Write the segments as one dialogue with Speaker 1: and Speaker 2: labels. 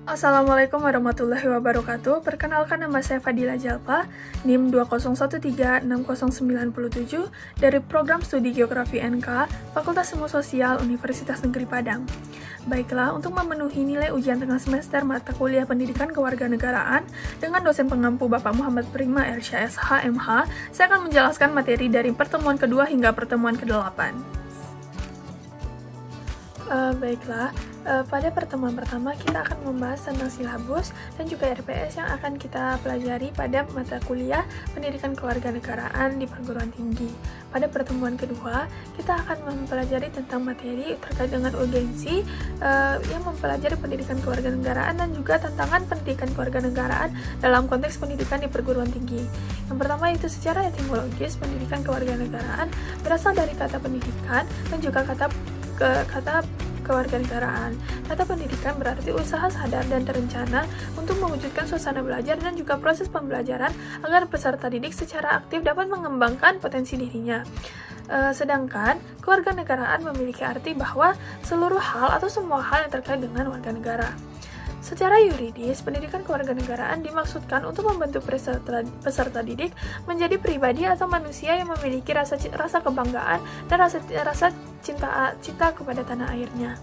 Speaker 1: Assalamualaikum warahmatullahi wabarakatuh. Perkenalkan, nama saya Fadila Jalpa, NIM 201360997 dari Program Studi Geografi NK, Fakultas Ilmu Sosial Universitas Negeri Padang. Baiklah, untuk memenuhi nilai ujian tengah semester mata kuliah Pendidikan Kewarganegaraan dengan dosen pengampu Bapak Muhammad Prima Ersyah SH MH, saya akan menjelaskan materi dari pertemuan kedua hingga pertemuan ke-8. Pada pertemuan pertama kita akan membahas tentang silabus dan juga RPS yang akan kita pelajari pada mata kuliah Pendidikan Kewarganegaraan di perguruan tinggi. Pada pertemuan kedua, kita akan mempelajari tentang materi terkait dengan urgensi yang mempelajari pendidikan kewarganegaraan dan juga tantangan pendidikan kewarganegaraan dalam konteks pendidikan di perguruan tinggi. Yang pertama itu secara etimologis, pendidikan kewarganegaraan berasal dari kata pendidikan dan juga kata kewarganegaraan. Kata pendidikan berarti usaha sadar dan terencana untuk mewujudkan suasana belajar dan juga proses pembelajaran agar peserta didik secara aktif dapat mengembangkan potensi dirinya. Sedangkan kewarganegaraan memiliki arti bahwa seluruh hal atau semua hal yang terkait dengan warga negara. Secara yuridis, pendidikan kewarganegaraan dimaksudkan untuk membentuk peserta didik menjadi pribadi atau manusia yang memiliki rasa kebanggaan dan rasa cinta kepada tanah airnya.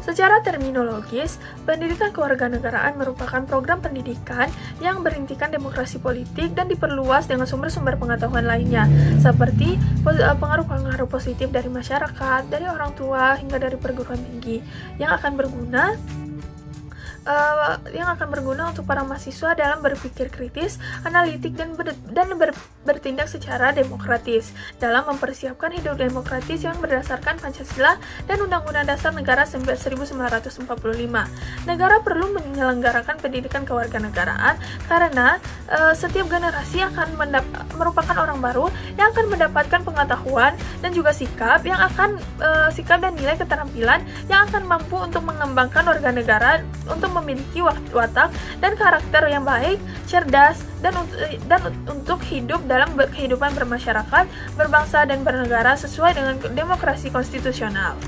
Speaker 1: Secara terminologis, pendidikan kewarganegaraan merupakan program pendidikan yang berintikan demokrasi politik dan diperluas dengan sumber-sumber pengetahuan lainnya, seperti pengaruh-pengaruh positif dari masyarakat, dari orang tua, hingga dari perguruan tinggi, yang akan berguna untuk para mahasiswa dalam berpikir kritis, analitik, dan bertindak secara demokratis dalam mempersiapkan hidup demokratis yang berdasarkan Pancasila dan Undang-Undang Dasar Negara 1945. Negara perlu menyelenggarakan pendidikan kewarganegaraan karena setiap generasi akan merupakan orang baru yang akan mendapatkan pengetahuan dan juga sikap dan nilai keterampilan yang akan mampu untuk mengembangkan warga negara untuk memiliki watak dan karakter yang baik, cerdas, dan untuk hidup dalam kehidupan bermasyarakat, berbangsa, dan bernegara sesuai dengan demokrasi konstitusional.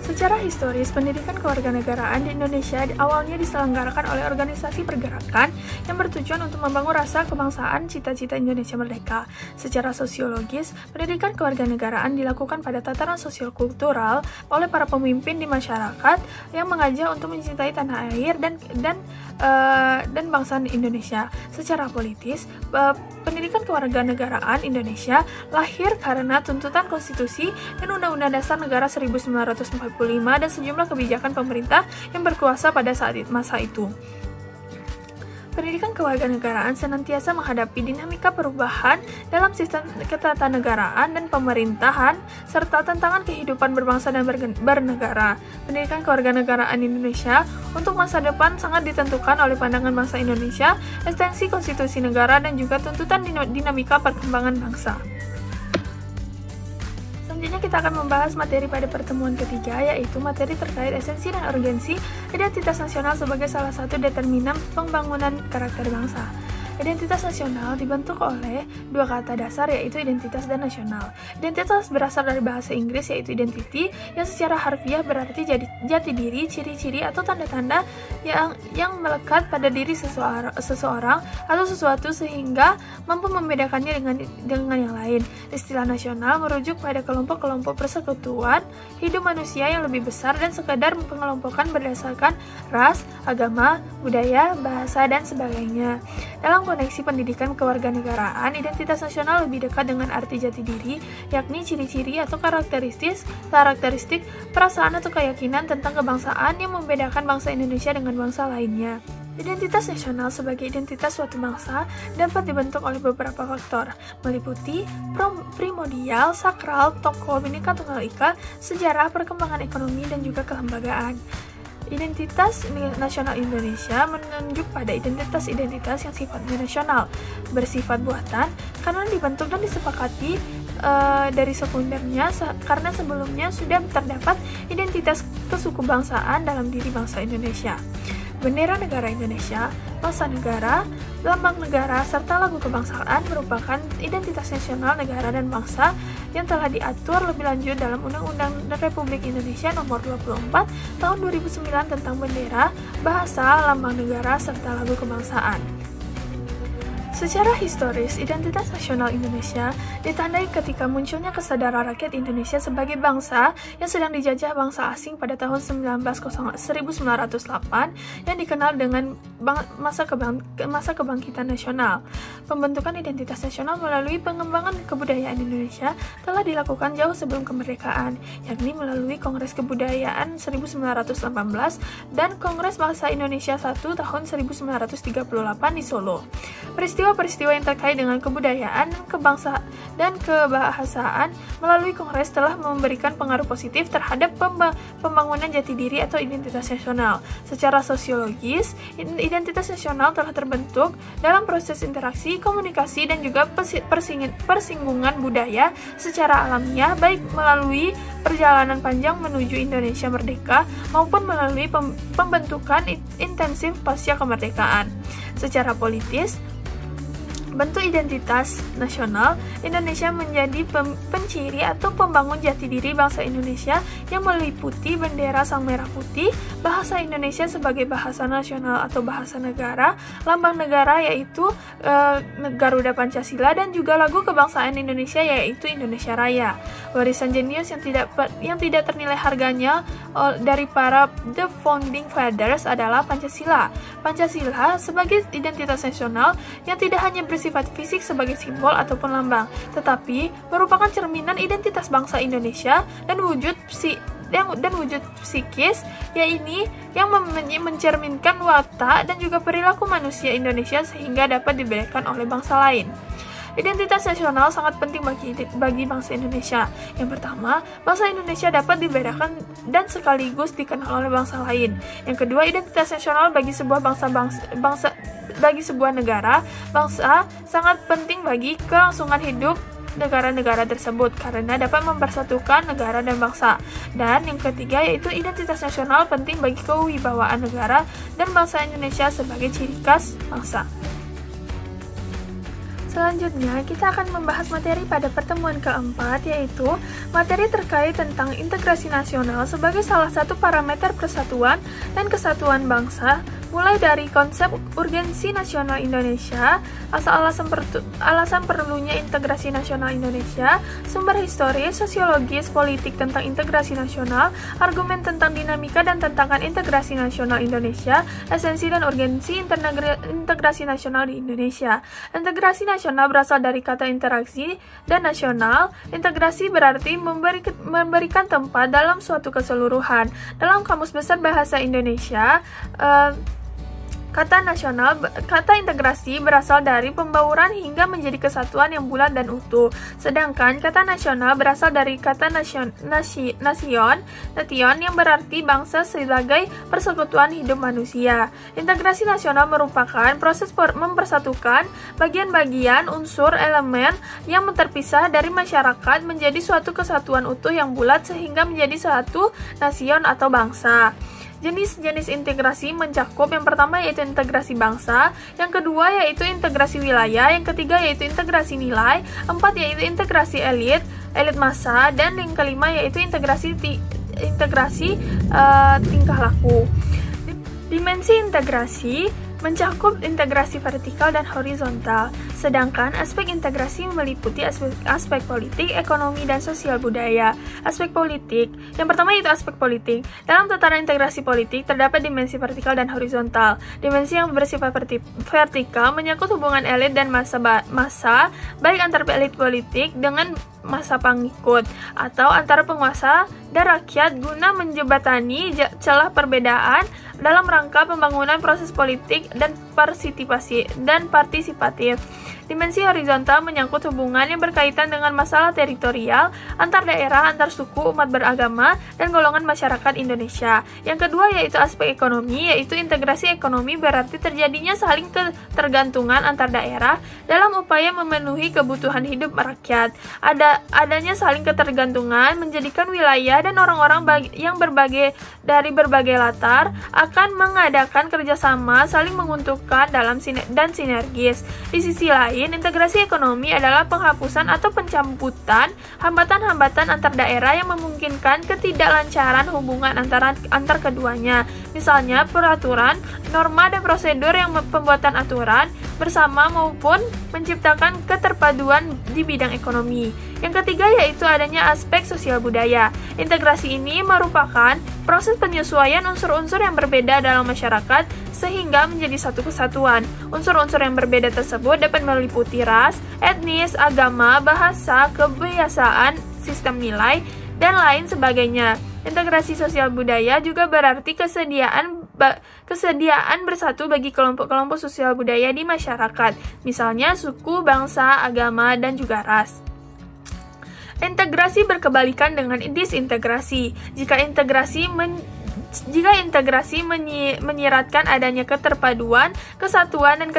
Speaker 1: Secara historis, pendidikan kewarganegaraan di Indonesia awalnya diselenggarakan oleh organisasi pergerakan yang bertujuan untuk membangun rasa kebangsaan cita-cita Indonesia merdeka. Secara sosiologis, pendidikan kewarganegaraan dilakukan pada tataran sosial-kultural oleh para pemimpin di masyarakat yang mengajak untuk mencintai tanah air dan bangsa Indonesia. Secara politis, pendidikan kewarganegaraan Indonesia lahir karena tuntutan konstitusi dan Undang-Undang Dasar Negara 1945 dan sejumlah kebijakan pemerintah yang berkuasa pada masa itu. Pendidikan kewarganegaraan senantiasa menghadapi dinamika perubahan dalam sistem ketatanegaraan dan pemerintahan, serta tantangan kehidupan berbangsa dan bernegara. Pendidikan kewarganegaraan Indonesia untuk masa depan sangat ditentukan oleh pandangan bangsa Indonesia, ekstensi konstitusi negara, dan juga tuntutan dinamika perkembangan bangsa. Selanjutnya kita akan membahas materi pada pertemuan ketiga, yaitu materi terkait esensi dan urgensi identitas nasional sebagai salah satu determinan pembangunan karakter bangsa. Identitas nasional dibentuk oleh dua kata dasar, yaitu identitas dan nasional. Identitas berasal dari bahasa Inggris, yaitu identity, yang secara harfiah berarti jati diri, ciri-ciri, atau tanda-tanda yang melekat pada diri seseorang atau sesuatu sehingga mampu membedakannya dengan yang lain. Istilah nasional merujuk pada kelompok-kelompok persekutuan hidup manusia yang lebih besar dan sekadar pengelompokan berdasarkan ras, agama, budaya, bahasa, dan sebagainya. Dalam koneksi pendidikan kewarganegaraan, identitas nasional lebih dekat dengan arti jati diri, yakni ciri-ciri atau karakteristik, perasaan atau keyakinan tentang kebangsaan yang membedakan bangsa Indonesia dengan bangsa lainnya. Identitas nasional sebagai identitas suatu bangsa dapat dibentuk oleh beberapa faktor, meliputi primordial, sakral, tokoh, Bhinneka Tunggal Ika, sejarah, perkembangan ekonomi, dan juga kelembagaan. Identitas nasional Indonesia menunjuk pada identitas-identitas yang sifatnya nasional, bersifat buatan, karena dibentuk dan disepakati dari sekundernya karena sebelumnya sudah terdapat identitas kesukubangsaan dalam diri bangsa Indonesia. Bendera negara Indonesia, bangsa negara, lambang negara, serta lagu kebangsaan merupakan identitas nasional negara dan bangsa yang telah diatur lebih lanjut dalam Undang-Undang Republik Indonesia Nomor 24 Tahun 2009 tentang bendera, bahasa, lambang negara, serta lagu kebangsaan. Secara historis, identitas nasional Indonesia ditandai ketika munculnya kesadaran rakyat Indonesia sebagai bangsa yang sedang dijajah bangsa asing pada tahun 1908 yang dikenal dengan masa kebangkitan nasional. Pembentukan identitas nasional melalui pengembangan kebudayaan Indonesia telah dilakukan jauh sebelum kemerdekaan, yakni melalui Kongres Kebudayaan 1918 dan Kongres Bangsa Indonesia I tahun 1938 di Solo. Peristiwa yang terkait dengan kebudayaan dan kebahasaan melalui Kongres telah memberikan pengaruh positif terhadap pembangunan jati diri atau identitas nasional. Secara sosiologis, identitas nasional telah terbentuk dalam proses interaksi, komunikasi, dan juga persinggungan budaya secara alamiah, baik melalui perjalanan panjang menuju Indonesia merdeka maupun melalui pembentukan intensif pasca kemerdekaan. Secara politis, bentuk identitas nasional Indonesia menjadi penciri atau pembangun jati diri bangsa Indonesia yang meliputi bendera sang merah putih, bahasa Indonesia sebagai bahasa nasional atau bahasa negara, lambang negara yaitu Garuda Pancasila, dan juga lagu kebangsaan Indonesia yaitu Indonesia Raya. Warisan jenius yang tidak ternilai harganya dari para The Founding Fathers adalah Pancasila. Pancasila sebagai identitas nasional yang tidak hanya bersifat fisik sebagai simbol ataupun lambang, tetapi merupakan cerminan identitas bangsa Indonesia dan wujud psikis, yaitu yang mencerminkan watak dan juga perilaku manusia Indonesia sehingga dapat dibedakan oleh bangsa lain. Identitas nasional sangat penting bagi bangsa Indonesia. Yang pertama, bangsa Indonesia dapat dibedakan dan sekaligus dikenal oleh bangsa lain. Yang kedua, identitas nasional bagi sebuah bagi sebuah negara, bangsa sangat penting bagi kelangsungan hidup negara-negara tersebut karena dapat mempersatukan negara dan bangsa. Dan yang ketiga yaitu identitas nasional penting bagi kewibawaan negara dan bangsa Indonesia sebagai ciri khas bangsa. Selanjutnya, kita akan membahas materi pada pertemuan keempat, yaitu materi terkait tentang integrasi nasional sebagai salah satu parameter persatuan dan kesatuan bangsa, mulai dari konsep urgensi nasional Indonesia, alasan perlunya integrasi nasional Indonesia, sumber historis, sosiologis, politik tentang integrasi nasional, argumen tentang dinamika dan tantangan integrasi nasional Indonesia, esensi dan urgensi integrasi nasional di Indonesia. Integrasi nasional berasal dari kata interaksi dan nasional. Integrasi berarti memberikan tempat dalam suatu keseluruhan. Dalam Kamus Besar Bahasa Indonesia, kata integrasi berasal dari pembauran hingga menjadi kesatuan yang bulat dan utuh. Sedangkan kata nasional berasal dari kata nation yang berarti bangsa sebagai persekutuan hidup manusia. Integrasi nasional merupakan proses mempersatukan bagian-bagian unsur elemen yang terpisah dari masyarakat menjadi suatu kesatuan utuh yang bulat sehingga menjadi suatu nasion atau bangsa. Jenis-jenis integrasi mencakup yang pertama yaitu integrasi bangsa, yang kedua yaitu integrasi wilayah, yang ketiga yaitu integrasi nilai, empat yaitu integrasi elit massa, dan yang kelima yaitu integrasi tingkah laku. Dimensi integrasi mencakup integrasi vertikal dan horizontal, sedangkan aspek integrasi meliputi aspek politik, ekonomi, dan sosial budaya. Aspek politik, yang pertama yaitu aspek politik. Dalam tataran integrasi politik, terdapat dimensi vertikal dan horizontal. Dimensi yang bersifat vertikal menyangkut hubungan elit dan massa, baik antar elit politik dengan massa pengikut, atau antara penguasa dan rakyat guna menjembatani celah perbedaan dalam rangka pembangunan proses politik dan partisipatif. Dimensi horizontal menyangkut hubungan yang berkaitan dengan masalah teritorial, antar daerah, antar suku, umat beragama, dan golongan masyarakat Indonesia. Yang kedua yaitu aspek ekonomi, yaitu integrasi ekonomi berarti terjadinya saling ketergantungan antar daerah dalam upaya memenuhi kebutuhan hidup rakyat. Adanya saling ketergantungan menjadikan wilayah dan orang-orang yang dari berbagai latar akan mengadakan kerjasama saling menguntungkan dan sinergis. Di sisi lain, integrasi ekonomi adalah penghapusan atau pencabutan hambatan-hambatan antar daerah yang memungkinkan ketidaklancaran hubungan antar keduanya. Misalnya peraturan, norma, dan prosedur yang pembuatan aturan bersama maupun menciptakan keterpaduan di bidang ekonomi. Yang ketiga yaitu adanya aspek sosial budaya. Integrasi ini merupakan proses penyesuaian unsur-unsur yang berbeda dalam masyarakat sehingga menjadi satu kesatuan. Unsur-unsur yang berbeda tersebut dapat meliputi ras, etnis, agama, bahasa, kebiasaan, sistem nilai, dan lain sebagainya. Integrasi sosial budaya juga berarti kesediaan bersatu bagi kelompok-kelompok sosial budaya di masyarakat, misalnya suku, bangsa, agama, dan juga ras. Integrasi berkebalikan dengan disintegrasi. Jika integrasi menyiratkan adanya keterpaduan, kesatuan, dan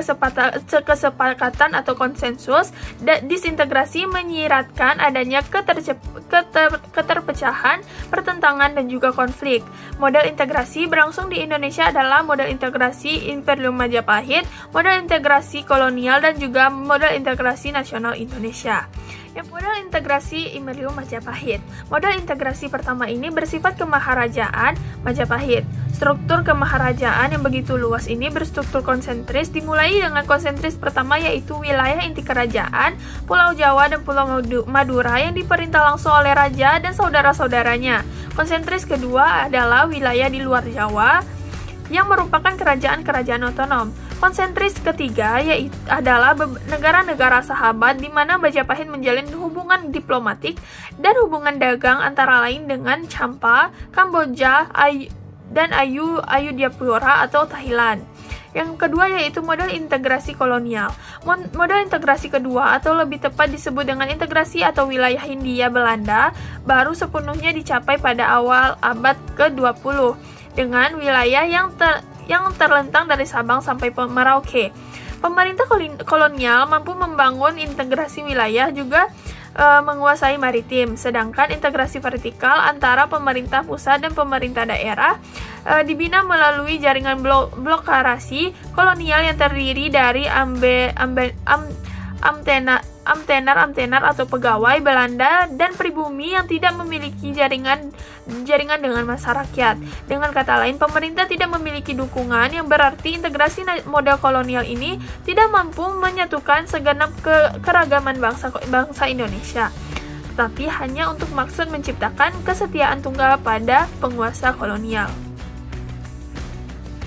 Speaker 1: kesepakatan atau konsensus, disintegrasi menyiratkan adanya keterpecahan, pertentangan, dan juga konflik. Model integrasi berlangsung di Indonesia adalah model integrasi Imperium Majapahit, model integrasi kolonial, dan juga model integrasi nasional Indonesia. Yang model integrasi Imperium Majapahit. Model integrasi pertama ini bersifat kemaharajaan Majapahit. Struktur kemaharajaan yang begitu luas ini berstruktur konsentris, dimulai dengan konsentris pertama yaitu wilayah inti kerajaan, Pulau Jawa dan Pulau Madura yang diperintah langsung oleh raja dan saudara-saudaranya. Konsentris kedua adalah wilayah di luar Jawa yang merupakan kerajaan-kerajaan otonom. Konsentris ketiga yaitu adalah negara-negara sahabat di mana Majapahit menjalin hubungan diplomatik dan hubungan dagang antara lain dengan Champa, Kamboja, dan Ayudhya atau Thailand. Yang kedua yaitu model integrasi kolonial. Model integrasi kedua atau lebih tepat disebut dengan integrasi atau wilayah Hindia Belanda baru sepenuhnya dicapai pada awal abad ke-20 dengan wilayah yang terlentang dari Sabang sampai Merauke. Pemerintah kolonial mampu membangun integrasi wilayah juga menguasai maritim, sedangkan integrasi vertikal antara pemerintah pusat dan pemerintah daerah dibina melalui jaringan blokasi kolonial yang terdiri dari amtenar atau pegawai Belanda dan pribumi yang tidak memiliki jaringan dengan massa rakyat. Dengan kata lain, pemerintah tidak memiliki dukungan, yang berarti integrasi model kolonial ini tidak mampu menyatukan segenap keragaman bangsa Indonesia, tetapi hanya untuk maksud menciptakan kesetiaan tunggal pada penguasa kolonial.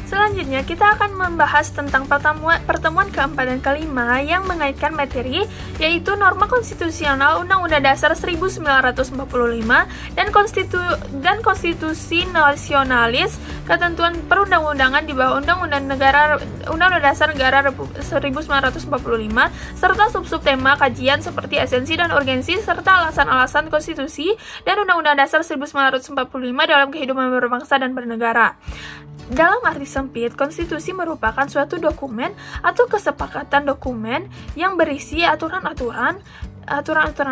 Speaker 1: Selanjutnya, kita akan membahas tentang pertemuan keempat dan kelima yang mengaitkan materi, yaitu norma konstitusional Undang-Undang Dasar 1945 dan konstitusi nasionalis, ketentuan perundang-undangan di bawah Undang-Undang Dasar Negara 1945, serta sub-sub tema kajian seperti esensi dan urgensi, serta alasan-alasan konstitusi dan Undang-Undang Dasar 1945 dalam kehidupan berbangsa dan bernegara. Dalam arti sempit, konstitusi merupakan suatu dokumen atau kesepakatan dokumen yang berisi aturan-aturan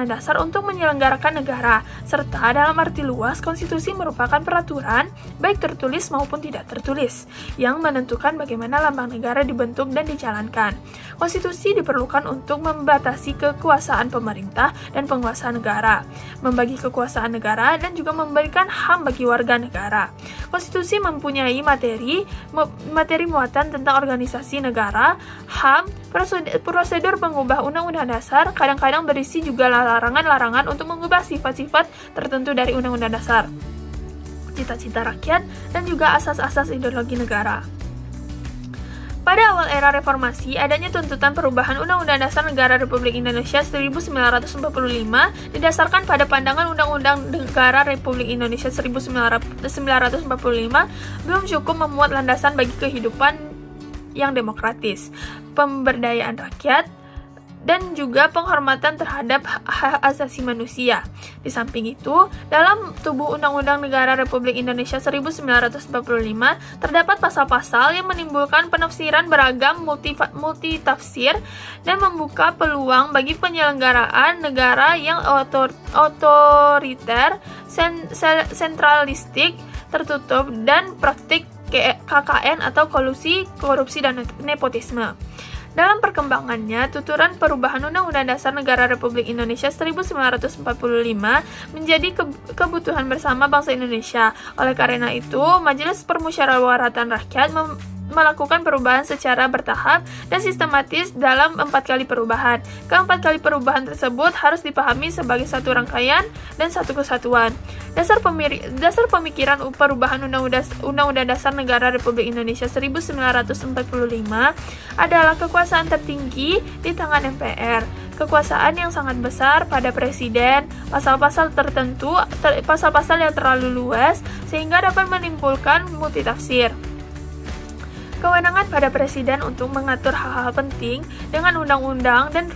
Speaker 1: dasar untuk menyelenggarakan negara, serta dalam arti luas, konstitusi merupakan peraturan, baik tertulis maupun tidak tertulis, yang menentukan bagaimana lambang negara dibentuk dan dijalankan. Konstitusi diperlukan untuk membatasi kekuasaan pemerintah dan penguasa negara, membagi kekuasaan negara, dan juga memberikan HAM bagi warga negara. Konstitusi mempunyai materi muatan tentang organisasi negara, HAM, prosedur mengubah Undang-Undang Dasar, kadang-kadang berisi juga larangan-larangan untuk mengubah sifat-sifat tertentu dari Undang-Undang Dasar, cita-cita rakyat, dan juga asas-asas ideologi negara. Pada awal era reformasi, adanya tuntutan perubahan Undang-Undang Dasar Negara Republik Indonesia 1945 didasarkan pada pandangan Undang-Undang Negara Republik Indonesia 1945 belum cukup memuat landasan bagi kehidupan yang demokratis, pemberdayaan rakyat, dan juga penghormatan terhadap hak asasi manusia. Di samping itu, dalam tubuh Undang-Undang Negara Republik Indonesia 1945 terdapat pasal-pasal yang menimbulkan penafsiran beragam multitafsir dan membuka peluang bagi penyelenggaraan negara yang otoriter, sentralistik, tertutup, dan praktik KKN atau kolusi, korupsi, dan nepotisme. Dalam perkembangannya, tuturan perubahan Undang-Undang Dasar Negara Republik Indonesia 1945 menjadi kebutuhan bersama bangsa Indonesia. Oleh karena itu, Majelis Permusyawaratan Rakyat melakukan perubahan secara bertahap dan sistematis dalam 4 kali perubahan. Keempat kali perubahan tersebut harus dipahami sebagai satu rangkaian dan satu kesatuan. Dasar pemikiran perubahan Undang-Undang Dasar Negara Republik Indonesia 1945 adalah kekuasaan tertinggi di tangan MPR, kekuasaan yang sangat besar pada presiden, pasal-pasal yang terlalu luas sehingga dapat menimbulkan multitafsir. Kewenangan pada presiden untuk mengatur hal-hal penting dengan undang-undang dan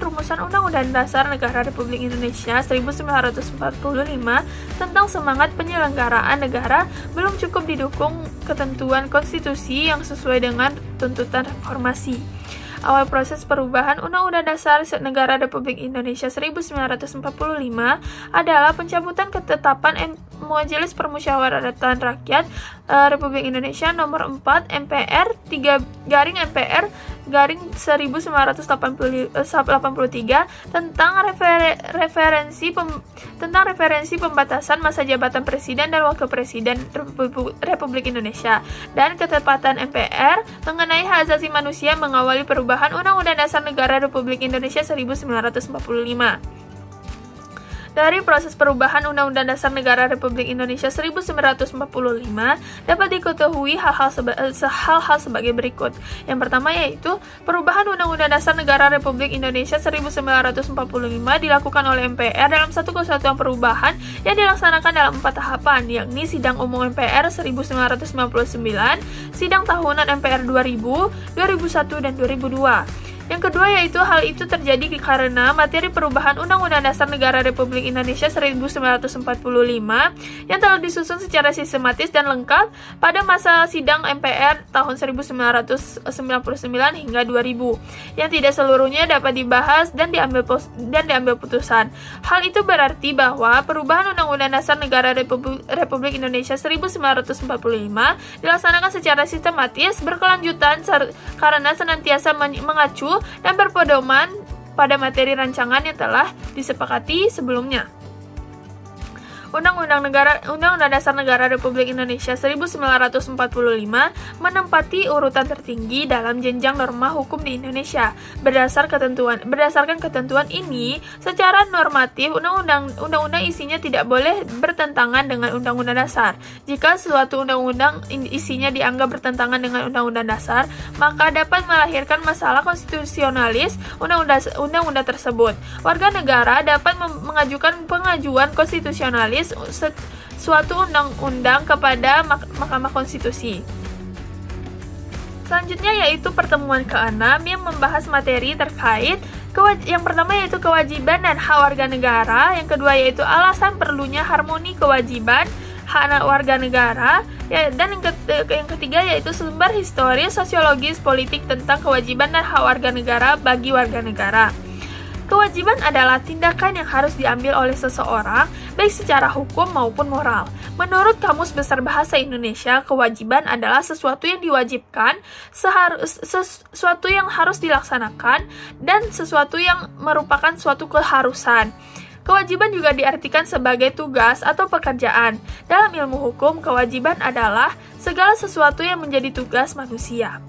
Speaker 1: rumusan Undang-Undang Dasar Negara Republik Indonesia 1945 tentang semangat penyelenggaraan negara belum cukup didukung ketentuan konstitusi yang sesuai dengan tuntutan reformasi. Awal proses perubahan Undang-Undang Dasar Negara Republik Indonesia 1945 adalah pencabutan ketetapan Majelis Permusyawaratan Rakyat Republik Indonesia nomor 4 MPR 3/MPR 1983 tentang referensi pembatasan masa jabatan presiden dan wakil presiden Republik Indonesia dan ketepatan MPR mengenai hak asasi manusia mengawali perubahan Undang-Undang Dasar Negara Republik Indonesia 1945. Dari proses perubahan Undang-Undang Dasar Negara Republik Indonesia 1945 dapat diketahui hal-hal sebagai berikut. Yang pertama yaitu perubahan Undang-Undang Dasar Negara Republik Indonesia 1945 dilakukan oleh MPR dalam satu kesatuan perubahan yang dilaksanakan dalam 4 tahapan, yakni Sidang Umum MPR 1999, Sidang Tahunan MPR 2000, 2001, dan 2002. Yang kedua yaitu hal itu terjadi karena materi perubahan Undang-Undang Dasar Negara Republik Indonesia 1945 yang telah disusun secara sistematis dan lengkap pada masa sidang MPR tahun 1999 hingga 2000 yang tidak seluruhnya dapat dibahas dan diambil putusan. Hal itu berarti bahwa perubahan Undang-Undang Dasar Negara Republik Indonesia 1945 dilaksanakan secara sistematis, berkelanjutan karena senantiasa mengacu dan berpedoman pada materi rancangan yang telah disepakati sebelumnya. Undang-Undang Dasar Negara Republik Indonesia 1945 menempati urutan tertinggi dalam jenjang norma hukum di Indonesia. Berdasarkan ketentuan ini, secara normatif undang-undang isinya tidak boleh bertentangan dengan Undang-Undang Dasar. Jika suatu undang-undang isinya dianggap bertentangan dengan Undang-Undang Dasar, maka dapat melahirkan masalah konstitusionalis undang-undang tersebut. Warga negara dapat mengajukan pengajuan konstitusionalis suatu undang-undang kepada Mahkamah Konstitusi. Selanjutnya yaitu pertemuan ke-6 yang membahas materi terkait yang pertama yaitu kewajiban dan hak warga negara, yang kedua yaitu alasan perlunya harmoni kewajiban hak warga negara, dan yang ketiga yaitu sumber historis, sosiologis, politik tentang kewajiban dan hak warga negara bagi warga negara. Kewajiban adalah tindakan yang harus diambil oleh seseorang, baik secara hukum maupun moral. Menurut Kamus Besar Bahasa Indonesia, kewajiban adalah sesuatu yang diwajibkan, sesuatu yang harus dilaksanakan, dan sesuatu yang merupakan suatu keharusan. Kewajiban juga diartikan sebagai tugas atau pekerjaan. Dalam ilmu hukum, kewajiban adalah segala sesuatu yang menjadi tugas manusia.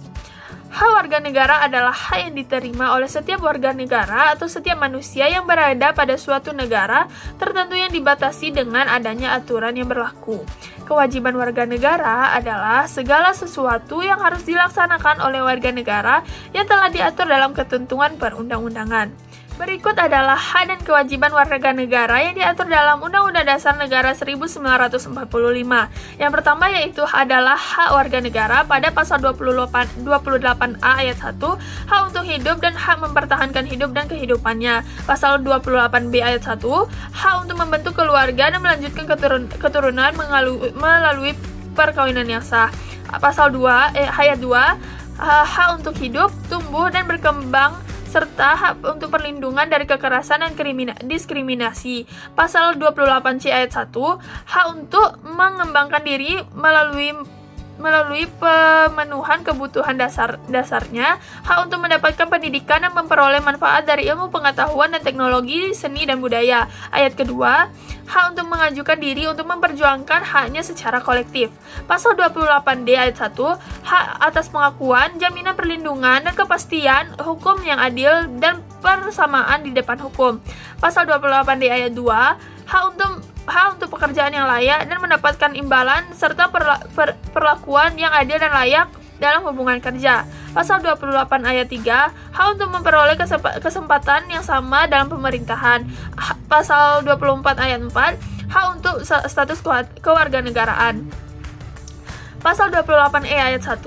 Speaker 1: Hak warga negara adalah hak yang diterima oleh setiap warga negara atau setiap manusia yang berada pada suatu negara tertentu yang dibatasi dengan adanya aturan yang berlaku. Kewajiban warga negara adalah segala sesuatu yang harus dilaksanakan oleh warga negara yang telah diatur dalam ketentuan perundang-undangan. Berikut adalah hak dan kewajiban warga negara yang diatur dalam Undang-Undang Dasar Negara 1945. Yang pertama yaitu adalah hak warga negara pada pasal 28A ayat 1, hak untuk hidup dan hak mempertahankan hidup dan kehidupannya. Pasal 28B ayat 1, hak untuk membentuk keluarga dan melanjutkan keturunan melalui perkawinan yang sah. Pasal ayat 2, hak untuk hidup, tumbuh dan berkembang serta hak untuk perlindungan dari kekerasan dan diskriminasi. Pasal 28C ayat 1, hak untuk mengembangkan diri melalui pemenuhan kebutuhan dasarnya, hak untuk mendapatkan pendidikan dan memperoleh manfaat dari ilmu pengetahuan dan teknologi, seni dan budaya. Ayat kedua, hak untuk mengajukan diri untuk memperjuangkan haknya secara kolektif. Pasal 28D ayat 1, hak atas pengakuan, jaminan perlindungan dan kepastian hukum yang adil dan persamaan di depan hukum. Pasal 28D ayat 2, hak untuk pekerjaan yang layak dan mendapatkan imbalan serta perlakuan yang adil dan layak dalam hubungan kerja. Pasal 28 ayat 3, hak untuk memperoleh kesempatan yang sama dalam pemerintahan. Pasal 24 ayat 4, hak untuk status kewarganegaraan. Pasal 28E ayat 1,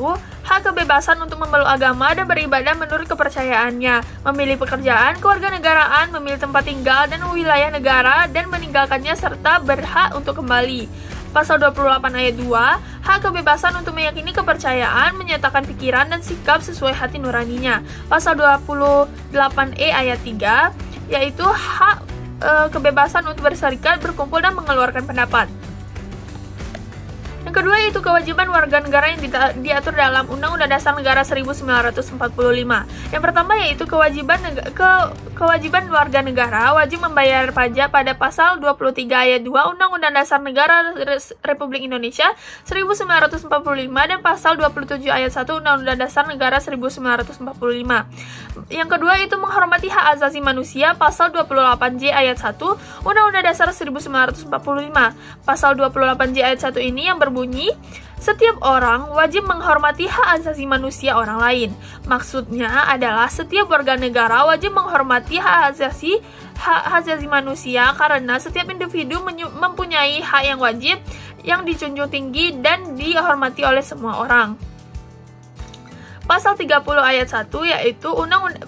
Speaker 1: hak kebebasan untuk memeluk agama dan beribadah menurut kepercayaannya, memilih pekerjaan, kewarganegaraan, memilih tempat tinggal dan wilayah negara dan meninggalkannya serta berhak untuk kembali. Pasal 28 ayat 2, hak kebebasan untuk meyakini kepercayaan, menyatakan pikiran dan sikap sesuai hati nuraninya. Pasal 28E ayat 3, yaitu hak kebebasan untuk berserikat, berkumpul dan mengeluarkan pendapat. Yang kedua yaitu kewajiban warga negara yang diatur dalam Undang-Undang Dasar Negara 1945. Yang pertama yaitu kewajiban warga negara wajib membayar pajak pada pasal 23 ayat 2 Undang-Undang Dasar Negara Republik Indonesia 1945 dan pasal 27 ayat 1 Undang-Undang Dasar Negara 1945. Yang kedua itu menghormati hak asasi manusia, pasal 28J ayat 1 Undang-Undang Dasar 1945. Pasal 28J ayat 1 ini yang berbunyi, setiap orang wajib menghormati hak asasi manusia orang lain. Maksudnya adalah setiap warga negara wajib menghormati hak asasi manusia karena setiap individu mempunyai hak yang wajib, yang dijunjung tinggi dan dihormati oleh semua orang. Pasal 30 ayat 1 yaitu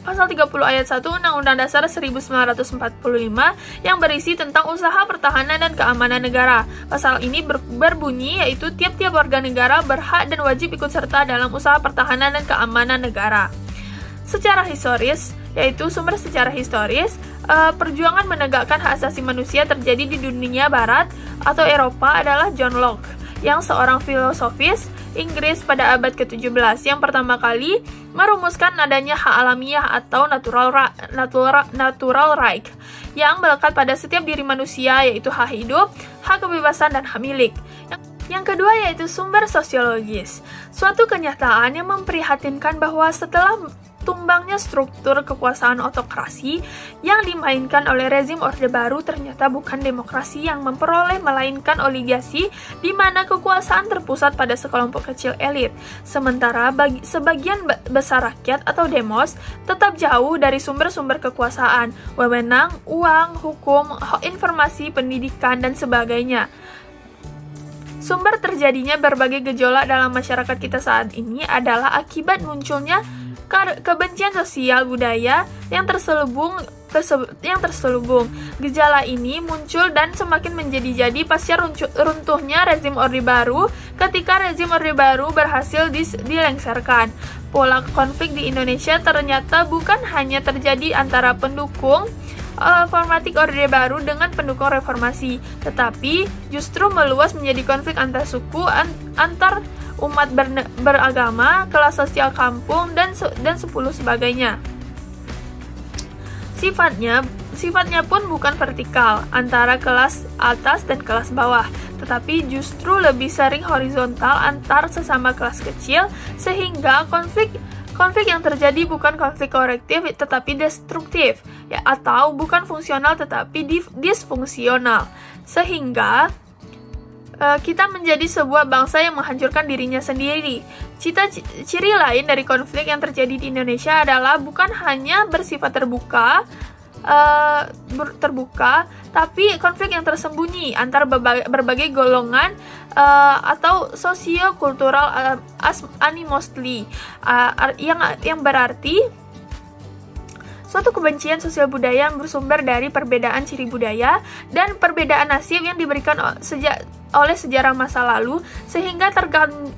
Speaker 1: Pasal 30 ayat 1 Undang-Undang Dasar 1945 yang berisi tentang usaha pertahanan dan keamanan negara. Pasal ini berbunyi yaitu tiap-tiap warga negara berhak dan wajib ikut serta dalam usaha pertahanan dan keamanan negara. Secara historis, yaitu sumber secara historis, perjuangan menegakkan hak asasi manusia terjadi di dunia barat atau Eropa adalah John Locke, yang seorang filosofis Inggris pada abad ke-17 yang pertama kali merumuskan adanya hak alamiah atau natural right yang melekat pada setiap diri manusia, yaitu hak hidup, hak kebebasan, dan hak milik. Yang kedua yaitu sumber sosiologis. Suatu kenyataan yang memprihatinkan bahwa setelah tumbangnya struktur kekuasaan otokrasi yang dimainkan oleh rezim Orde Baru ternyata bukan demokrasi yang memperoleh, melainkan oligasi di mana kekuasaan terpusat pada sekelompok kecil elit. Sementara sebagian besar rakyat atau demos tetap jauh dari sumber-sumber kekuasaan, wewenang, uang, hukum, informasi, pendidikan, dan sebagainya. Sumber terjadinya berbagai gejolak dalam masyarakat kita saat ini adalah akibat munculnya kebencian sosial budaya yang terselubung. Gejala ini muncul dan semakin menjadi-jadi pasca runtuhnya rezim Orde Baru. Ketika rezim Orde Baru berhasil dilengsarkan, pola konflik di Indonesia ternyata bukan hanya terjadi antara pendukung formatik Orde Baru dengan pendukung reformasi, tetapi justru meluas menjadi konflik antar suku, antar umat beragama, kelas sosial kampung, dan 10 sebagainya. Sifatnya pun bukan vertikal antara kelas atas dan kelas bawah, tetapi justru lebih sering horizontal antar sesama kelas kecil, sehingga konflik yang terjadi bukan konflik korektif tetapi destruktif, atau bukan fungsional tetapi disfungsional, sehingga kita menjadi sebuah bangsa yang menghancurkan dirinya sendiri. Ciri lain dari konflik yang terjadi di Indonesia adalah bukan hanya bersifat terbuka, terbuka, tapi konflik yang tersembunyi antara berbagai golongan atau sosio-kultural animosity, yang berarti suatu kebencian sosial budaya yang bersumber dari perbedaan ciri budaya dan perbedaan nasib yang diberikan oleh sejarah masa lalu, sehingga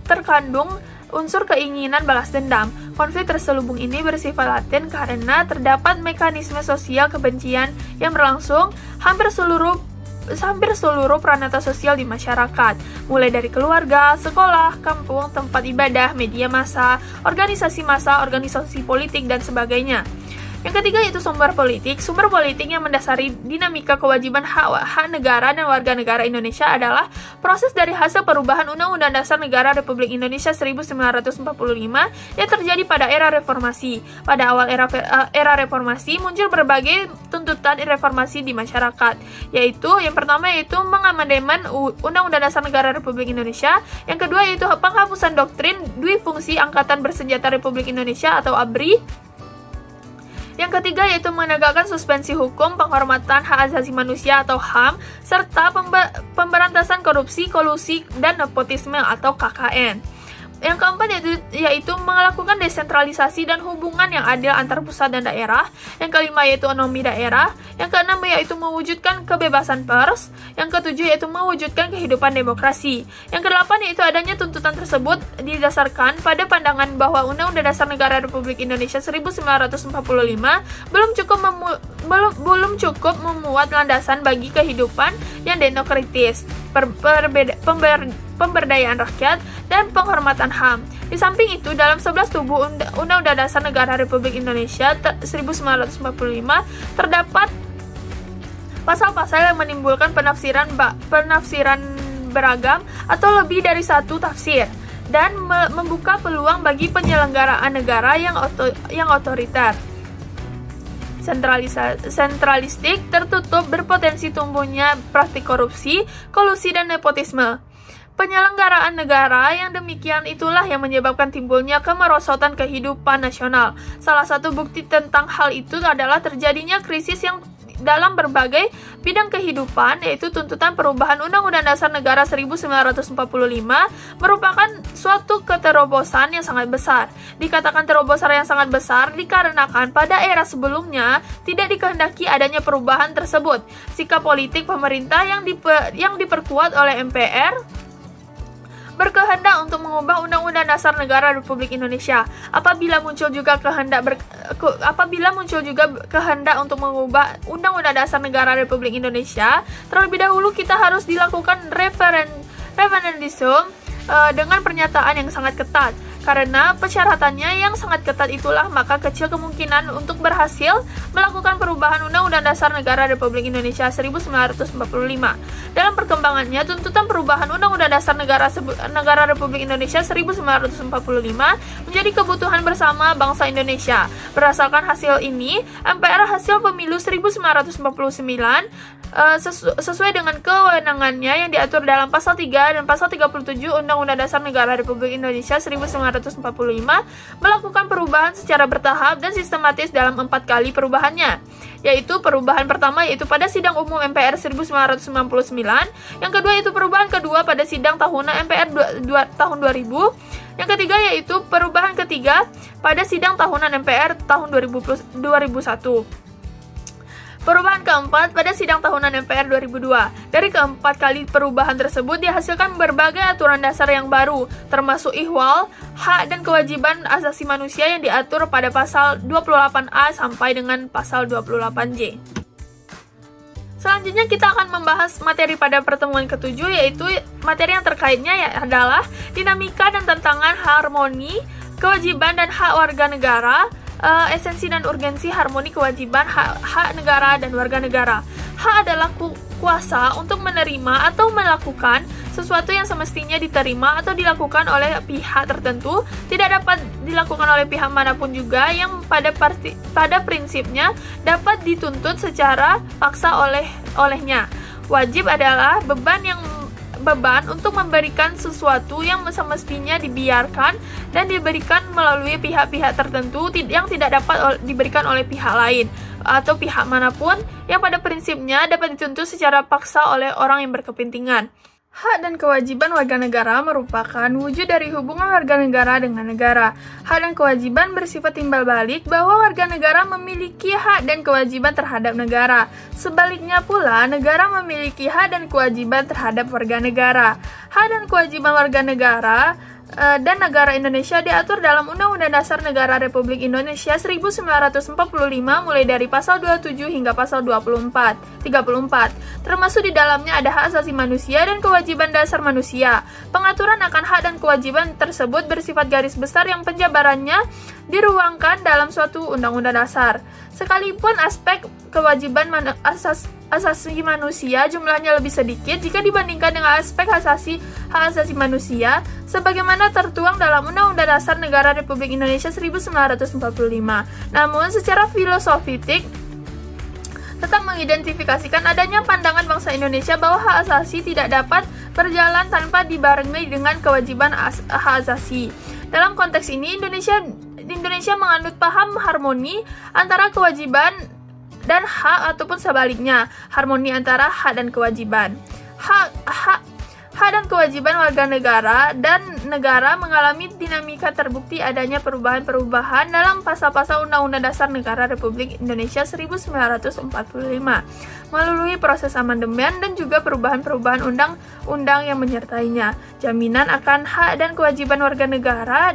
Speaker 1: terkandung unsur keinginan balas dendam. Konflik terselubung ini bersifat laten karena terdapat mekanisme sosial kebencian yang berlangsung hampir seluruh peranata sosial di masyarakat, mulai dari keluarga, sekolah, kampung, tempat ibadah, media massa, organisasi politik, dan sebagainya. Yang ketiga yaitu sumber politik. Sumber politik yang mendasari dinamika kewajiban hak negara dan warga negara Indonesia adalah proses dari hasil perubahan Undang-Undang Dasar Negara Republik Indonesia 1945 yang terjadi pada era reformasi. Pada awal era reformasi muncul berbagai tuntutan reformasi di masyarakat, yaitu yang pertama yaitu mengamandemen Undang-Undang Dasar Negara Republik Indonesia, yang kedua yaitu penghapusan doktrin Dwi Fungsi Angkatan Bersenjata Republik Indonesia atau ABRI. Yang ketiga yaitu menegakkan suspensi hukum, penghormatan hak asasi manusia atau HAM, serta pemberantasan korupsi, kolusi, dan nepotisme atau KKN. Yang keempat yaitu melakukan desentralisasi dan hubungan yang adil antar pusat dan daerah. Yang kelima yaitu otonomi daerah. Yang keenam yaitu mewujudkan kebebasan pers. Yang ketujuh yaitu mewujudkan kehidupan demokrasi. Yang kedelapan yaitu adanya tuntutan tersebut didasarkan pada pandangan bahwa Undang-Undang Dasar Negara Republik Indonesia 1945 belum cukup memuat landasan bagi kehidupan yang demokratis, pemberdayaan rakyat, dan penghormatan HAM. Di samping itu, dalam 11 tubuh Undang-Undang Dasar Negara Republik Indonesia 1945 terdapat pasal-pasal yang menimbulkan penafsiran beragam atau lebih dari satu tafsir, dan membuka peluang bagi penyelenggaraan negara yang otoriter, sentralistik, tertutup, berpotensi tumbuhnya praktik korupsi, kolusi, dan nepotisme. Penyelenggaraan negara yang demikian itulah yang menyebabkan timbulnya kemerosotan kehidupan nasional. Salah satu bukti tentang hal itu adalah terjadinya krisis yang dalam berbagai bidang kehidupan, yaitu tuntutan perubahan Undang-Undang Dasar Negara 1945 merupakan suatu keterobosan yang sangat besar. Dikatakan terobosan yang sangat besar dikarenakan pada era sebelumnya tidak dikehendaki adanya perubahan tersebut. Sikap politik pemerintah yang diperkuat oleh MPR berkehendak untuk mengubah Undang-Undang Dasar Negara Republik Indonesia. Apabila muncul juga kehendak untuk mengubah Undang-Undang Dasar Negara Republik Indonesia, terlebih dahulu kita harus dilakukan referendum dengan pernyataan yang sangat ketat. Karena persyaratannya yang sangat ketat itulah, maka kecil kemungkinan untuk berhasil melakukan perubahan Undang-Undang Dasar Negara Republik Indonesia 1945. Dalam perkembangannya, tuntutan perubahan Undang-Undang Dasar Negara Republik Indonesia 1945 menjadi kebutuhan bersama bangsa Indonesia. Berdasarkan hasil ini, MPR hasil pemilu 1949 sesuai dengan kewenangannya yang diatur dalam pasal 3 dan pasal 37 Undang-Undang Dasar Negara Republik Indonesia 1945 melakukan perubahan secara bertahap dan sistematis dalam 4 kali perubahannya, yaitu perubahan pertama yaitu pada sidang umum MPR 1999, yang kedua yaitu perubahan kedua pada sidang tahunan MPR tahun 2000, yang ketiga yaitu perubahan ketiga pada sidang tahunan MPR tahun 2001. Perubahan keempat pada sidang tahunan MPR 2002. Dari keempat kali perubahan tersebut dihasilkan berbagai aturan dasar yang baru, termasuk ihwal, hak dan kewajiban asasi manusia yang diatur pada pasal 28A sampai dengan pasal 28J. Selanjutnya kita akan membahas materi pada pertemuan ke-7, yaitu materi yang terkaitnya adalah dinamika dan tantangan harmoni, kewajiban dan hak warga negara, esensi dan urgensi harmoni kewajiban hak negara dan warga negara. Hak adalah kuasa untuk menerima atau melakukan sesuatu yang semestinya diterima atau dilakukan oleh pihak tertentu, tidak dapat dilakukan oleh pihak manapun juga, yang pada prinsipnya dapat dituntut secara paksa olehnya. Wajib adalah beban untuk memberikan sesuatu yang semestinya dibiarkan dan diberikan melalui pihak-pihak tertentu yang tidak dapat diberikan oleh pihak lain. atau pihak manapun yang pada prinsipnya dapat dituntut secara paksa oleh orang yang berkepentingan. Hak dan kewajiban warga negara merupakan wujud dari hubungan warga negara dengan negara. Hak dan kewajiban bersifat timbal balik bahwa warga negara memiliki hak dan kewajiban terhadap negara. Sebaliknya pula, negara memiliki hak dan kewajiban terhadap warga negara. Hak dan kewajiban warga negara dan negara Indonesia diatur dalam Undang-Undang Dasar Negara Republik Indonesia 1945 mulai dari pasal 27 hingga pasal 34, termasuk di dalamnya ada hak asasi manusia dan kewajiban dasar manusia. Pengaturan akan hak dan kewajiban tersebut bersifat garis besar yang penjabarannya diruangkan dalam suatu undang-undang dasar. Sekalipun aspek kewajiban asasi manusia jumlahnya lebih sedikit jika dibandingkan dengan aspek hak asasi manusia sebagaimana tertuang dalam Undang-Undang Dasar Negara Republik Indonesia 1945. Namun secara filosofitik tetap mengidentifikasikan adanya pandangan bangsa Indonesia bahwa hak asasi tidak dapat berjalan tanpa dibarengi dengan kewajiban hak asasi. Dalam konteks ini, Indonesia menganut paham harmoni antara kewajiban dan hak ataupun sebaliknya, harmoni antara hak dan kewajiban. Hak dan kewajiban warga negara dan negara mengalami dinamika terbukti adanya perubahan-perubahan dalam pasal-pasal Undang-Undang Dasar Negara Republik Indonesia 1945 melalui proses amandemen dan juga perubahan-perubahan undang-undang yang menyertainya. Jaminan akan hak dan kewajiban warga negara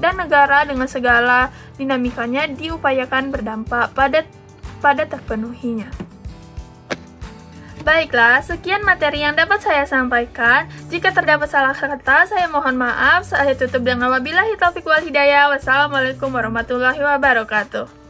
Speaker 1: dan negara dengan segala dinamikanya diupayakan berdampak pada terpenuhinya. Baiklah, sekian materi yang dapat saya sampaikan. Jika terdapat salah kata, saya mohon maaf. Saya tutup dengan wabillahi taufiq wal hidayah. Wassalamualaikum warahmatullahi wabarakatuh.